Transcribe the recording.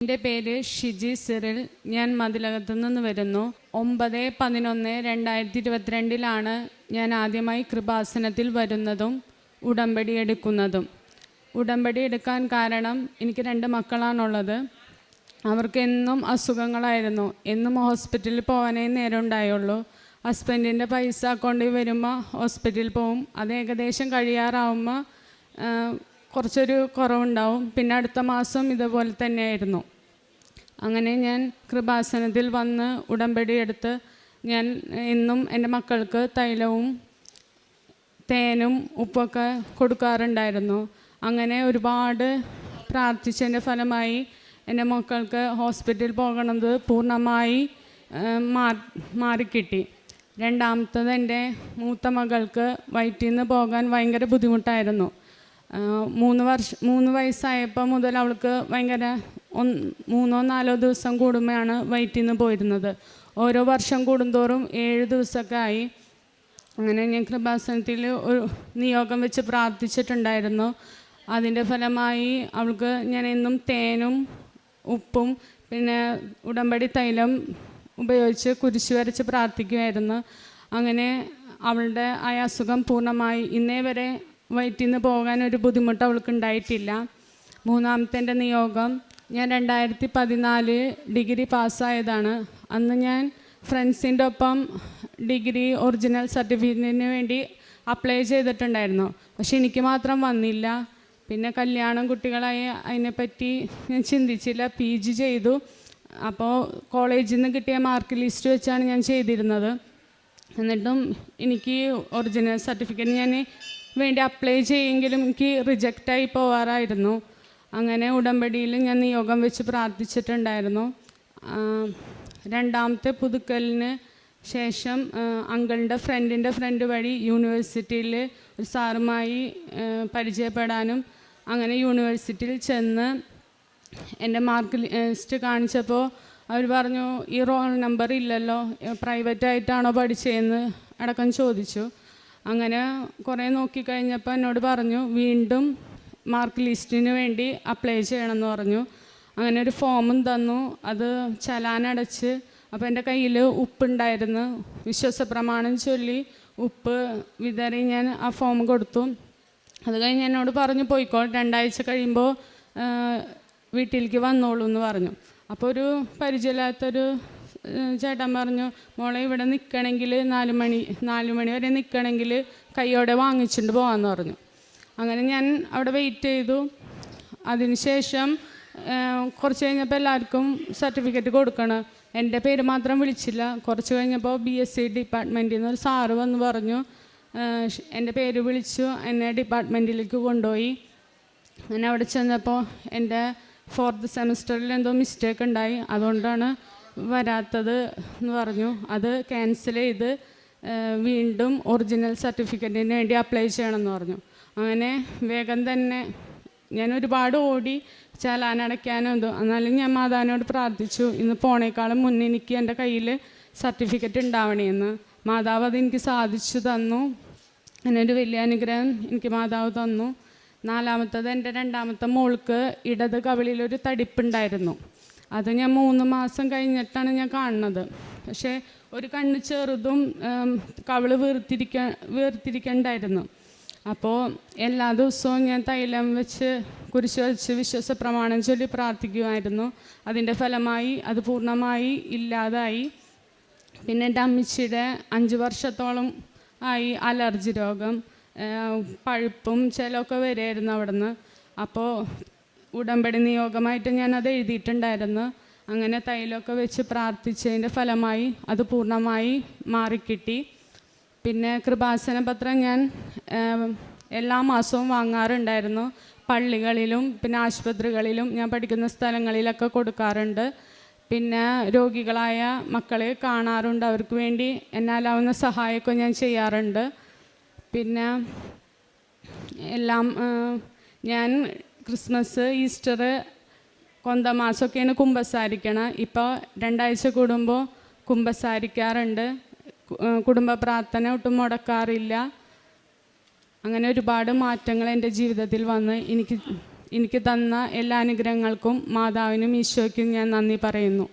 എൻ്റെ പേര് ഷിജി സിറിൽ. ഞാൻ മതിലകത്തു നിന്ന് വരുന്നു. 9/11/2022 ഞാൻ ആദ്യമായി കൃപാസനത്തിൽ വരുന്നതും ഉടമ്പടി എടുക്കുന്നതും. ഉടമ്പടി എടുക്കാൻ കാരണം എനിക്ക് 2 മക്കളാണുള്ളത്. അവർക്ക് എന്നും അസുഖങ്ങളായിരുന്നു. എന്നും ഹോസ്പിറ്റലിൽ പോകാനേ നേരം ഉണ്ടായുള്ളൂ. ഹസ്ബൻഡിൻ്റെ പൈസ അക്കൗണ്ടിൽ വരുമ്പോൾ ഹോസ്പിറ്റലിൽ പോവും. അത് ഏകദേശം കഴിയാറാവുമ്പോൾ കുറച്ചൊരു കുറവുണ്ടാവും. പിന്നെ അടുത്ത മാസം ഇതുപോലെ തന്നെയായിരുന്നു. അങ്ങനെ ഞാൻ കൃപാസനത്തിൽ വന്ന് ഉടമ്പടി എടുത്ത് ഞാൻ എന്നും എൻ്റെ മക്കൾക്ക് തൈലവും തേനും ഉപ്പൊക്കെ കൊടുക്കാറുണ്ടായിരുന്നു. അങ്ങനെ ഒരുപാട് പ്രാർത്ഥിച്ചതിൻ്റെ ഫലമായി എൻ്റെ മക്കൾക്ക് ഹോസ്പിറ്റലിൽ പോകണത് പൂർണ്ണമായി മാറിക്കിട്ടി. രണ്ടാമത്തത് എൻ്റെ മൂത്ത മകൾക്ക് വയറ്റിൽ നിന്ന് പോകാൻ ഭയങ്കര ബുദ്ധിമുട്ടായിരുന്നു. 3 വയസ്സായപ്പോൾ മുതൽ അവൾക്ക് ഭയങ്കര 3-4 ദിവസം കൂടുമ്പോഴാണ് വയറ്റിൽ നിന്ന് പോയിരുന്നത്. ഓരോ വർഷം കൂടുന്തോറും 7 ദിവസമൊക്കെ ആയി. അങ്ങനെ ഞാൻ കൃപാസനത്തിൽ ഒരു നിയോഗം വെച്ച് പ്രാർത്ഥിച്ചിട്ടുണ്ടായിരുന്നു. അതിൻ്റെ ഫലമായി അവൾക്ക് ഞാൻ എന്നും തേനും ഉപ്പും പിന്നെ ഉടമ്പടി തൈലം ഉപയോഗിച്ച് കുരിശ് വരച്ച് പ്രാർത്ഥിക്കുമായിരുന്നു. അങ്ങനെ അവളുടെ ആ അസുഖം പൂർണ്ണമായി ഇന്നേ വരെ വയറ്റിൽ നിന്ന് പോകാൻ ഒരു ബുദ്ധിമുട്ട് അവൾക്ക് ഉണ്ടായിട്ടില്ല. മൂന്നാമത്തെ എൻ്റെ നിയോഗം, ഞാൻ 2014 ഡിഗ്രി പാസ്സായതാണ്. അന്ന് ഞാൻ ഫ്രണ്ട്സിൻ്റെ ഒപ്പം ഡിഗ്രി ഒറിജിനൽ സർട്ടിഫിക്കറ്റിന് വേണ്ടി അപ്ലൈ ചെയ്തിട്ടുണ്ടായിരുന്നു. പക്ഷെ എനിക്ക് മാത്രം വന്നില്ല. പിന്നെ കല്യാണം കുട്ടികളായി അതിനെപ്പറ്റി ഞാൻ ചിന്തിച്ചില്ല. PG ചെയ്തു. അപ്പോൾ കോളേജിൽ നിന്ന് കിട്ടിയ മാർക്ക് ലിസ്റ്റ് വെച്ചാണ് ഞാൻ ചെയ്തിരുന്നത്. എന്നിട്ടും എനിക്ക് ഒറിജിനൽ സർട്ടിഫിക്കറ്റ് ഞാൻ വേണ്ടി അപ്ലൈ ചെയ്യുമെങ്കിലും എനിക്ക് റിജക്റ്റായി പോവാറായിരുന്നു. അങ്ങനെ ഉടമ്പടിയിൽ ഞാൻ നിയോഗം വെച്ച് പ്രാർത്ഥിച്ചിട്ടുണ്ടായിരുന്നു. രണ്ടാമത്തെ പുതുക്കലിന് ശേഷം അങ്കിളിൻ്റെ ഫ്രണ്ട് വഴി യൂണിവേഴ്സിറ്റിയിൽ ഒരു സാറുമായി പരിചയപ്പെടാനും അങ്ങനെ യൂണിവേഴ്സിറ്റിയിൽ ചെന്ന് എൻ്റെ മാർക്ക് ലിസ്റ്റ് കാണിച്ചപ്പോൾ അവർ പറഞ്ഞു, ഈ റോൾ നമ്പർ ഇല്ലല്ലോ, പ്രൈവറ്റായിട്ടാണോ പഠിച്ചതെന്ന് അടക്കം ചോദിച്ചു. അങ്ങനെ കുറേ നോക്കിക്കഴിഞ്ഞപ്പോൾ എന്നോട് പറഞ്ഞു വീണ്ടും മാർക്ക് ലിസ്റ്റിന് വേണ്ടി അപ്ലൈ ചെയ്യണമെന്ന് പറഞ്ഞു. അങ്ങനെ ഒരു ഫോമും തന്നു. അത് ചലാനടച്ച് അപ്പോൾ എൻ്റെ കയ്യിൽ ഉപ്പുണ്ടായിരുന്നു. വിശ്വാസപ്രമാണം ചൊല്ലി ഉപ്പ് വിതറി ഞാൻ ആ ഫോം കൊടുത്തു. അത് കഴിഞ്ഞ് എന്നോട് പറഞ്ഞു പോയിക്കോ, 2 ആഴ്ച കഴിയുമ്പോൾ വീട്ടിലേക്ക് വന്നോളൂ എന്ന് പറഞ്ഞു. അപ്പോൾ ഒരു പരിചയമില്ലാത്തൊരു ചേട്ടൻ പറഞ്ഞു, മോളെ ഇവിടെ നിൽക്കണമെങ്കിൽ 4 മണി വരെ നിൽക്കണമെങ്കിൽ കൈയോടെ വാങ്ങിച്ചിട്ട് പോകാമെന്ന് പറഞ്ഞു. അങ്ങനെ ഞാൻ അവിടെ വെയിറ്റ് ചെയ്തു. അതിനുശേഷം കുറച്ച് കഴിഞ്ഞപ്പോൾ എല്ലാവർക്കും സർട്ടിഫിക്കറ്റ് കൊടുക്കണം. എൻ്റെ പേര് മാത്രം വിളിച്ചില്ല. കുറച്ച് കഴിഞ്ഞപ്പോൾ BSc ഡിപ്പാർട്ട്മെൻറ്റിൽ നിന്ന് ഒരു സാറ് വന്ന് പറഞ്ഞു, എൻ്റെ പേര് വിളിച്ചു, എന്നെ ഡിപ്പാർട്ട്മെൻറ്റിലേക്ക് കൊണ്ടുപോയി. അങ്ങനെ അവിടെ ചെന്നപ്പോൾ എൻ്റെ 4th സെമസ്റ്ററിൽ എന്തോ മിസ്റ്റേക്ക് ഉണ്ടായി, അതുകൊണ്ടാണ് വരാത്തത് എന്ന് പറഞ്ഞു. അത് ക്യാൻസൽ ചെയ്ത് വീണ്ടും ഒറിജിനൽ സർട്ടിഫിക്കറ്റിന് വേണ്ടി അപ്ലൈ ചെയ്യണമെന്ന് പറഞ്ഞു. അങ്ങനെ വേഗം തന്നെ ഞാൻ ഒരുപാട് ഓടി ചലാനടയ്ക്കാനും എന്നാലും ഞാൻ മാതാവിനോട് പ്രാർത്ഥിച്ചു, ഇന്ന് പോണേക്കാളും മുന്നേ എനിക്ക് എൻ്റെ കയ്യിൽ സർട്ടിഫിക്കറ്റ് ഉണ്ടാവണമെന്ന്. മാതാവ് അതെനിക്ക് സാധിച്ചു തന്നു. അങ്ങനൊരു വലിയ അനുഗ്രഹം എനിക്ക് മാതാവ് തന്നു. 4-മത്തത് എൻ്റെ 2-മത്തെ മോൾക്ക് ഇടത് കവിളിലൊരു തടിപ്പുണ്ടായിരുന്നു. അത് ഞാൻ 3 മാസം കഴിഞ്ഞിട്ടാണ് ഞാൻ കാണുന്നത്. പക്ഷേ ഒരു കണ്ണ് ചെറുതും കവിള് വീർത്തിരിക്കണ്ടായിരുന്നു. അപ്പോൾ എല്ലാ ദിവസവും ഞാൻ തൈലം വെച്ച് കുരിശ് വെച്ച് വിശ്വാസപ്രമാണം ചൊല്ലി പ്രാർത്ഥിക്കുമായിരുന്നു. അതിൻ്റെ ഫലമായി അത് പൂർണ്ണമായി ഇല്ലാതായി. പിന്നെ എൻ്റെ അമ്മച്ചിയുടെ 5 വർഷത്തോളം ആയി അലർജി രോഗം, പഴുപ്പും ചിലമൊക്കെ വരുമായിരുന്നു അവിടെ നിന്ന്. അപ്പോൾ ഉടമ്പടി നിയോഗമായിട്ട് ഞാനത് എഴുതിയിട്ടുണ്ടായിരുന്നു. അങ്ങനെ തൈലമൊക്കെ വെച്ച് പ്രാർത്ഥിച്ചതിൻ്റെ ഫലമായി അത് പൂർണ്ണമായി മാറിക്കിട്ടി. പിന്നെ കൃപാസന പത്രം ഞാൻ എല്ലാ മാസവും വാങ്ങാറുണ്ടായിരുന്നു. പള്ളികളിലും പിന്നെ ആശുപത്രികളിലും ഞാൻ പഠിക്കുന്ന സ്ഥലങ്ങളിലൊക്കെ കൊടുക്കാറുണ്ട്. പിന്നെ രോഗികളായ മക്കളെ കാണാറുണ്ട്. അവർക്ക് വേണ്ടി എന്നാലാവുന്ന സഹായമൊക്കെ ഞാൻ ചെയ്യാറുണ്ട്. പിന്നെ എല്ലാം ഞാൻ ക്രിസ്മസ്, ഈസ്റ്റർ, കൊന്തമാസമൊക്കെയാണ് കുമ്പസാരിക്കണം. ഇപ്പോൾ 2 ആഴ്ച കൂടുമ്പോൾ കുമ്പസാരിക്കാറുണ്ട്. കുടുംബ പ്രാർത്ഥന ഒട്ടും മുടക്കാറില്ല. അങ്ങനെ ഒരുപാട് മാറ്റങ്ങൾ എൻ്റെ ജീവിതത്തിൽ വന്ന് എനിക്ക് എനിക്ക് തന്ന എല്ലാ അനുഗ്രഹങ്ങൾക്കും മാതാവിനും ഈശോയ്ക്കും ഞാൻ നന്ദി പറയുന്നു.